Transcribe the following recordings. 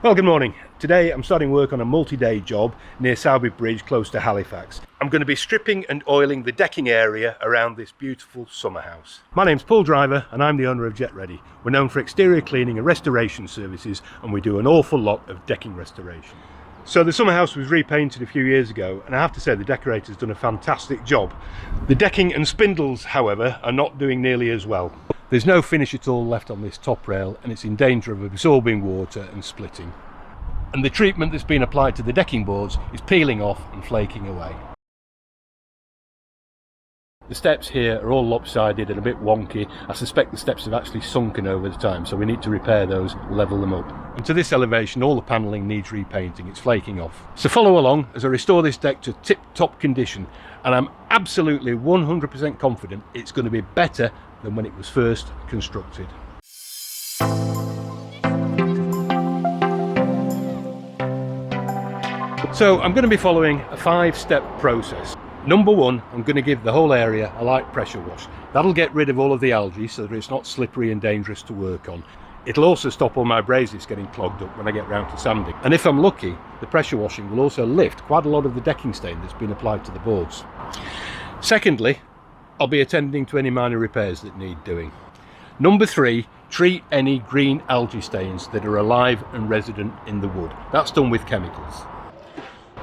Well, good morning. Today I'm starting work on a multi-day job near Sowerby Bridge close to Halifax. I'm going to be stripping and oiling the decking area around this beautiful summer house. My name's Paul Driver and I'm the owner of JetReady. We're known for exterior cleaning and restoration services, and we do an awful lot of decking restoration. So the summer house was repainted a few years ago, and I have to say the decorator's done a fantastic job. The decking and spindles, however, are not doing nearly as well. There's no finish at all left on this top rail, and it's in danger of absorbing water and splitting. And the treatment that's been applied to the decking boards is peeling off and flaking away. The steps here are all lopsided and a bit wonky. I suspect the steps have actually sunken over the time, so we need to repair those, level them up. And to this elevation, all the panelling needs repainting. It's flaking off. So follow along as I restore this deck to tip-top condition, and I'm absolutely 100% confident it's going to be better than when it was first constructed. So I'm going to be following a 5-step process. Number one, I'm going to give the whole area a light pressure wash. That'll get rid of all of the algae so that it's not slippery and dangerous to work on. It'll also stop all my braziers getting clogged up when I get round to sanding. And if I'm lucky, the pressure washing will also lift quite a lot of the decking stain that's been applied to the boards. Secondly, I'll be attending to any minor repairs that need doing. Number three, treat any green algae stains that are alive and resident in the wood. That's done with chemicals.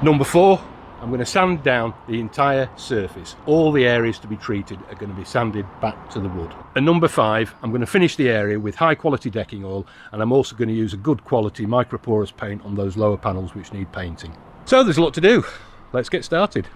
Number four, I'm going to sand down the entire surface. All the areas to be treated are going to be sanded back to the wood. And number five, I'm going to finish the area with high quality decking oil, and I'm also going to use a good quality microporous paint on those lower panels which need painting. So there's a lot to do. Let's get started.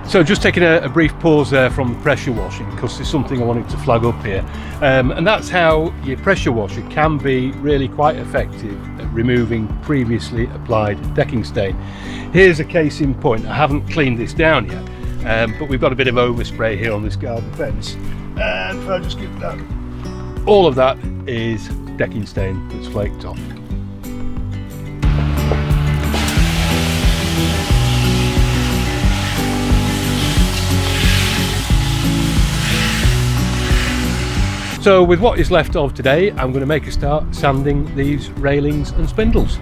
So just taking a brief pause there from the pressure washing, because there's something I wanted to flag up here, and that's how your pressure washer can be really quite effective at removing previously applied decking stain. Here's a case in point. I haven't cleaned this down yet, but we've got a bit of overspray here on this garden fence, and if I just give that, all of that is decking stain that's flaked off. So with what is left of today, I'm going to make a start sanding these railings and spindles.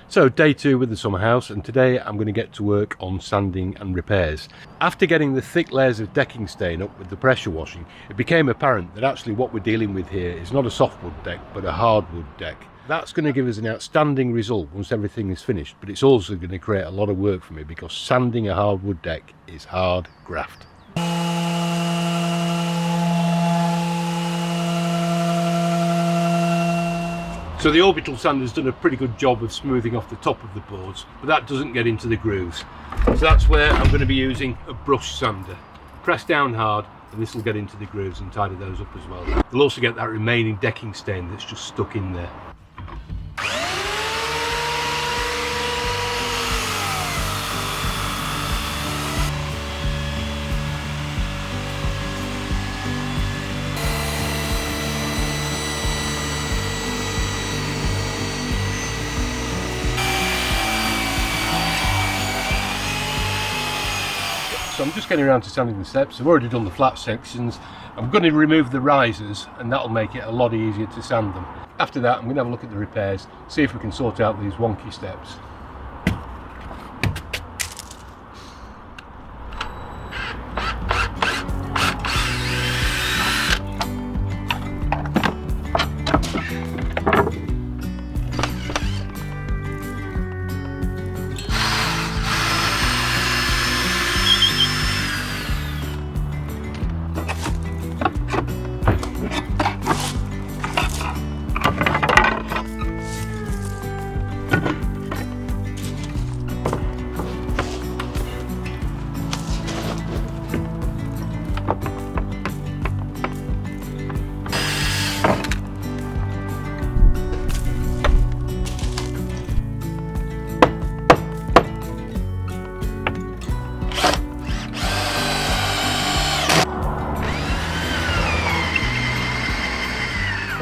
So day two with the summer house, and today I'm going to get to work on sanding and repairs. After getting the thick layers of decking stain up with the pressure washing, it became apparent that actually what we're dealing with here is not a softwood deck but a hardwood deck. That's going to give us an outstanding result once everything is finished, but it's also going to create a lot of work for me because sanding a hardwood deck is hard graft. So the orbital sander's done a pretty good job of smoothing off the top of the boards, but that doesn't get into the grooves. So that's where I'm going to be using a brush sander. Press down hard and this will get into the grooves and tidy those up as well. We'll also get that remaining decking stain that's just stuck in there. So I'm just getting around to sanding the steps. I've already done the flat sections. I'm going to remove the risers, and that'll make it a lot easier to sand them. After that, I'm going to have a look at the repairs, see if we can sort out these wonky steps.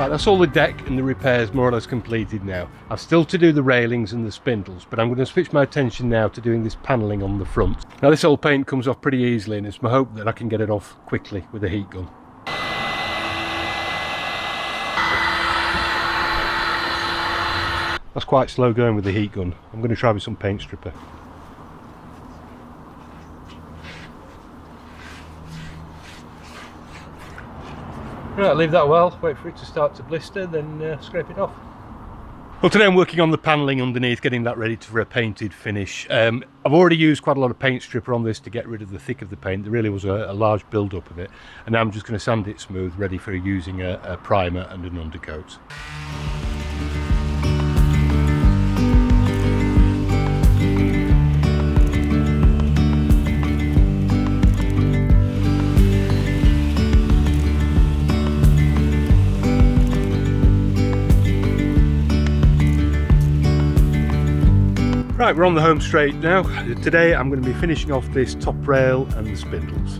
Right, that's all the deck and the repairs more or less completed now. I've still to do the railings and the spindles, but I'm going to switch my attention now to doing this panelling on the front. Now this old paint comes off pretty easily, and it's my hope that I can get it off quickly with a heat gun. That's quite slow going with the heat gun. I'm going to try with some paint stripper. Right, leave that well, wait for it to start to blister, then scrape it off. Well, today I'm working on the panelling underneath, getting that ready for a painted finish. I've already used quite a lot of paint stripper on this to get rid of the thick of the paint. There really was a large build-up of it, and now I'm just going to sand it smooth, ready for using a primer and an undercoat. Right, we're on the home straight now. Today I'm going to be finishing off this top rail and the spindles.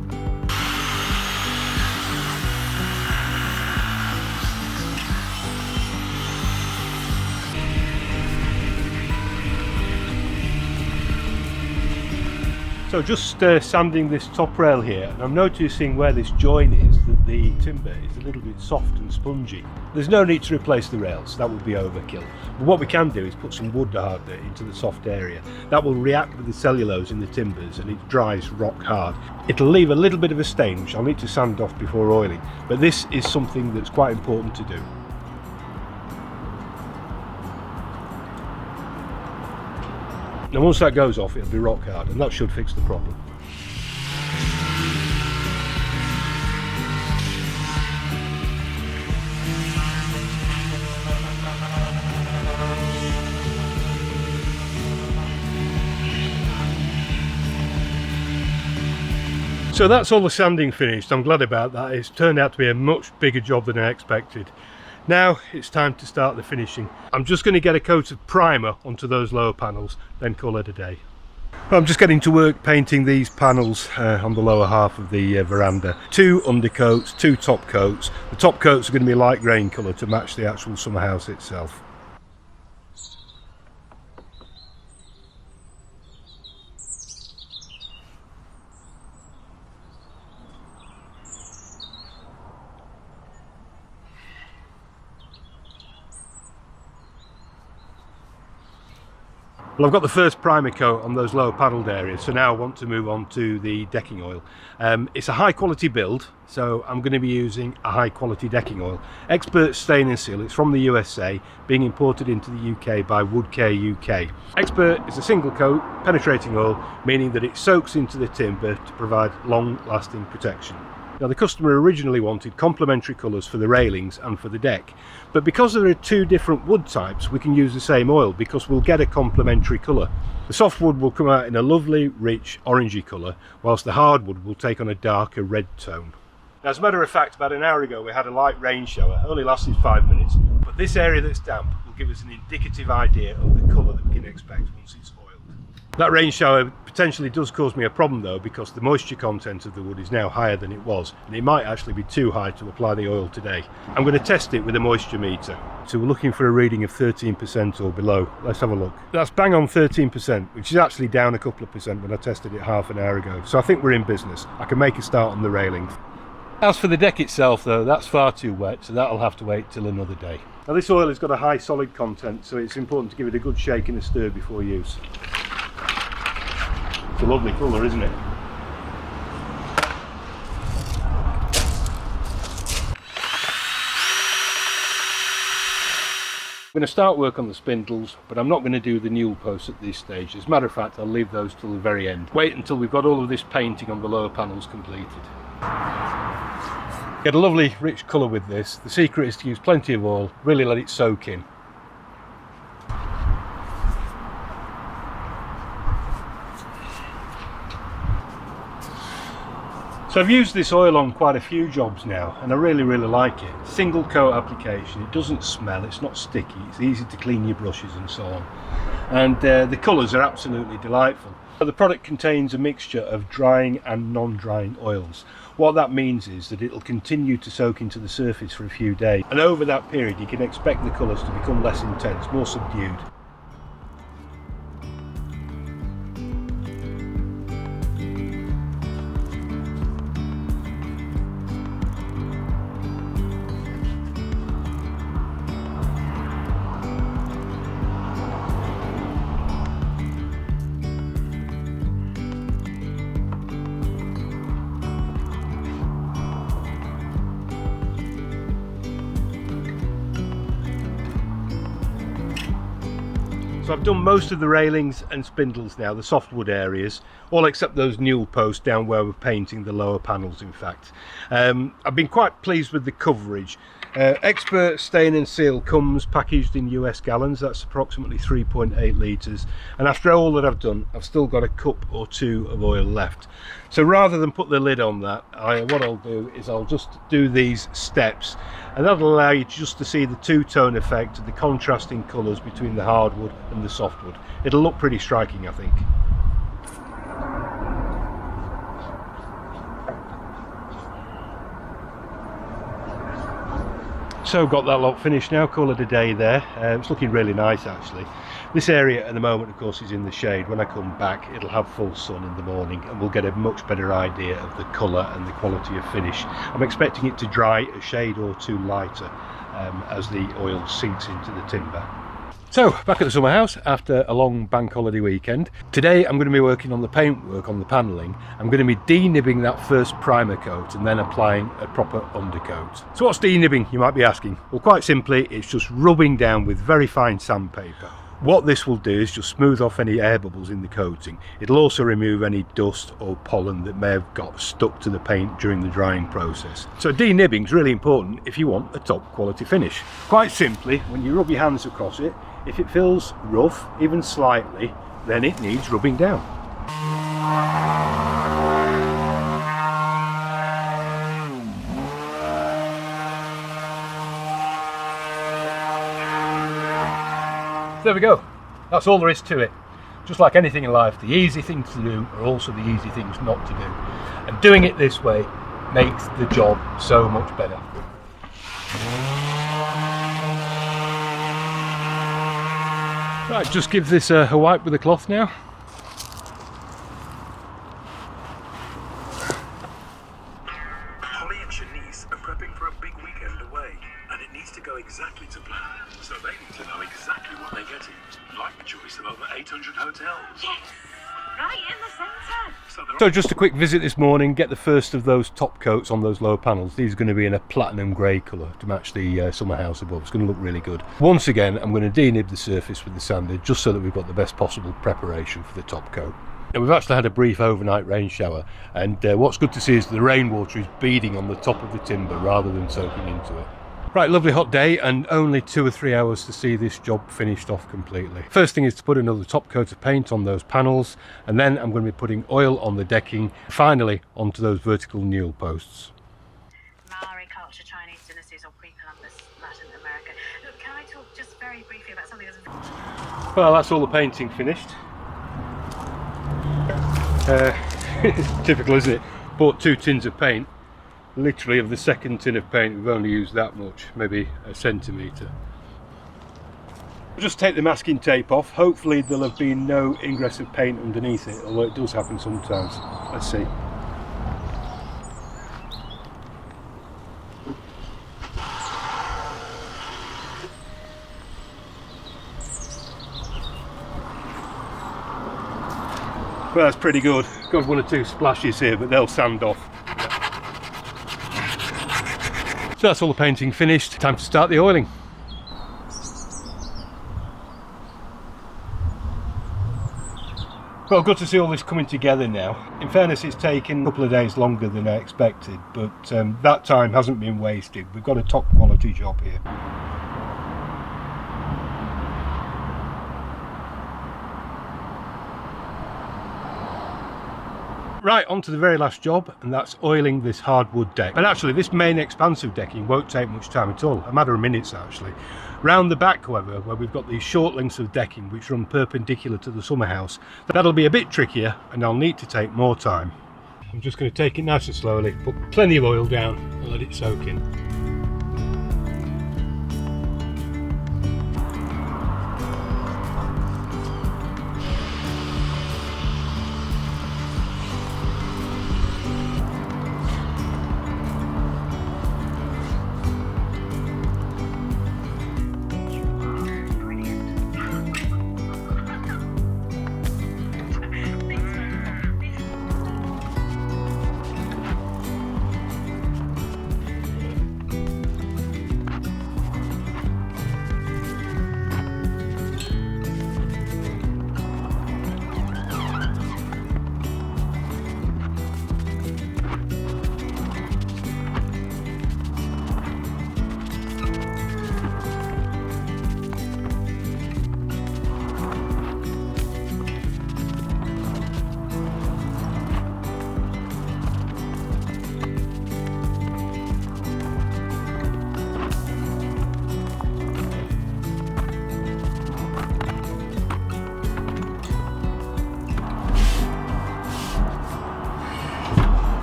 So just sanding this top rail here, and I'm noticing where this join is that the timber is a little bit soft and spongy. There's no need to replace the rails, that would be overkill. But what we can do is put some wood hardener into the soft area. That will react with the cellulose in the timbers and it dries rock hard. It'll leave a little bit of a stain which I'll need to sand off before oiling, but this is something that's quite important to do. Now once that goes off, it'll be rock hard, and that should fix the problem. So that's all the sanding finished. I'm glad about that. It's turned out to be a much bigger job than I expected. Now it's time to start the finishing. I'm just going to get a coat of primer onto those lower panels, then call it a day. I'm just getting to work painting these panels on the lower half of the veranda. 2 undercoats, 2 top coats. The top coats are going to be light grain colour to match the actual summer house itself. Well, I've got the first primer coat on those lower panelled areas, so now I want to move on to the decking oil. It's a high quality build, so I'm going to be using a high quality decking oil. Expert Stain and Seal, it's from the USA, being imported into the UK by Woodcare UK. Expert is a single coat penetrating oil, meaning that it soaks into the timber to provide long lasting protection. Now the customer originally wanted complementary colours for the railings and for the deck, but because there are 2 different wood types we can use the same oil because we'll get a complementary colour. The softwood will come out in a lovely rich orangey colour, whilst the hardwood will take on a darker red tone. Now, as a matter of fact, about an hour ago we had a light rain shower, only lasted 5 minutes, but this area that's damp will give us an indicative idea of the colour that we can expect once it's oiled. That rain shower potentially does cause me a problem though, because the moisture content of the wood is now higher than it was, and it might actually be too high to apply the oil today. I'm going to test it with a moisture meter. So we're looking for a reading of 13% or below. Let's have a look. That's bang on 13%, which is actually down a couple of percent when I tested it half an hour ago. So I think we're in business. I can make a start on the railing. As for the deck itself though, that's far too wet, so that'll have to wait till another day. Now this oil has got a high solid content, so it's important to give it a good shake and a stir before use. It's a lovely colour, isn't it? I'm going to start work on the spindles, but I'm not going to do the newel posts at this stage. As a matter of fact, I'll leave those till the very end. Wait until we've got all of this painting on the lower panels completed. Get a lovely rich colour with this. The secret is to use plenty of oil, really let it soak in. So I've used this oil on quite a few jobs now, and I really like it. Single coat application, it doesn't smell, it's not sticky, it's easy to clean your brushes and so on. and the colours are absolutely delightful. The product contains a mixture of drying and non-drying oils. What that means is that it'll continue to soak into the surface for a few days, and over that period you can expect the colours to become less intense, more subdued. So I've done most of the railings and spindles now, the softwood areas, all except those newel posts down where we're painting the lower panels in fact. I've been quite pleased with the coverage. Expert Stain and Seal comes packaged in US gallons, that's approximately 3.8 litres, and after all that I've done, I've still got a cup or two of oil left. So rather than put the lid on that, what I'll do is I'll just do these steps, and that'll allow you just to see the two-tone effect of the contrasting colours between the hardwood and the softwood. It'll look pretty striking, I think. So got that lot finished now, call it a day there. It's looking really nice actually. This area at the moment of course is in the shade. When I come back it'll have full sun in the morning and we'll get a much better idea of the colour and the quality of finish. I'm expecting it to dry a shade or two lighter as the oil sinks into the timber. So back at the summer house after a long bank holiday weekend. Today I'm going to be working on the paintwork on the panelling. I'm going to be denibbing that first primer coat and then applying a proper undercoat. So what's denibbing, you might be asking? Well, quite simply it's just rubbing down with very fine sandpaper. What this will do is just smooth off any air bubbles in the coating. It'll also remove any dust or pollen that may have got stuck to the paint during the drying process. So denibbing is really important if you want a top quality finish. Quite simply, when you rub your hands across it, if it feels rough, even slightly, then it needs rubbing down. There we go. That's all there is to it. Just like anything in life, the easy things to do are also the easy things not to do. And doing it this way makes the job so much better. Right, just give this a wipe with a cloth now. Holly and Shanice are prepping for a big weekend away, and it needs to go exactly to plan. So they need to know exactly what they're getting, like the choice of over 800 hotels. Yes, right in the centre. So just a quick visit this morning, get the first of those top coats on those lower panels. These are going to be in a platinum grey colour to match the summer house above. It's going to look really good. Once again, I'm going to denib the surface with the sander just so that we've got the best possible preparation for the top coat. Now, we've actually had a brief overnight rain shower, and what's good to see is the rainwater is beading on the top of the timber rather than soaking into it. Right, lovely hot day and only 2 or 3 hours to see this job finished off completely. First thing is to put another top coat of paint on those panels, and then I'm going to be putting oil on the decking, finally onto those vertical newel posts. Maori culture, Chinese dynasties, or pre-Columbus Latin America. Look, can I talk just very briefly about something that's... Well, that's all the painting finished. Typical, isn't it? Bought 2 tins of paint. Literally of the second tin of paint we've only used that much, maybe a centimetre. Just take the masking tape off. Hopefully there'll have been no ingress of paint underneath it, although it does happen sometimes. Let's see. Well, that's pretty good. Got 1 or 2 splashes here, but they'll sand off. So that's all the painting finished. Time to start the oiling. Well, good to see all this coming together now. In fairness, it's taken a couple of days longer than I expected, but that time hasn't been wasted. We've got a top quality job here. Right, on to the very last job, and that's oiling this hardwood deck. And actually this main expansive decking won't take much time at all, a matter of minutes actually. Round the back, however, where we've got these short lengths of decking which run perpendicular to the summer house, that'll be a bit trickier and I'll need to take more time. I'm just going to take it nice and slowly, put plenty of oil down and let it soak in.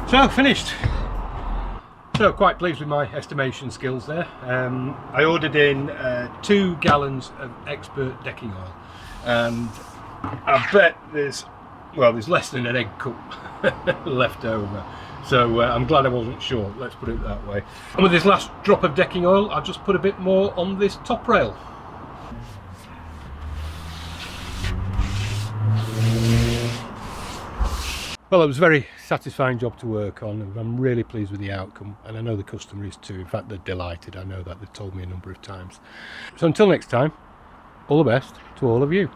So finished. So quite pleased with my estimation skills there. I ordered in 2 gallons of expert decking oil, and I bet there's less than an egg cup left over. So I'm glad I wasn't short, let's put it that way. And with this last drop of decking oil, I'll just put a bit more on this top rail. Well, it was a very satisfying job to work on, and I'm really pleased with the outcome, and I know the customer is too. In fact, they're delighted. I know that, they've told me a number of times. So until next time, all the best to all of you.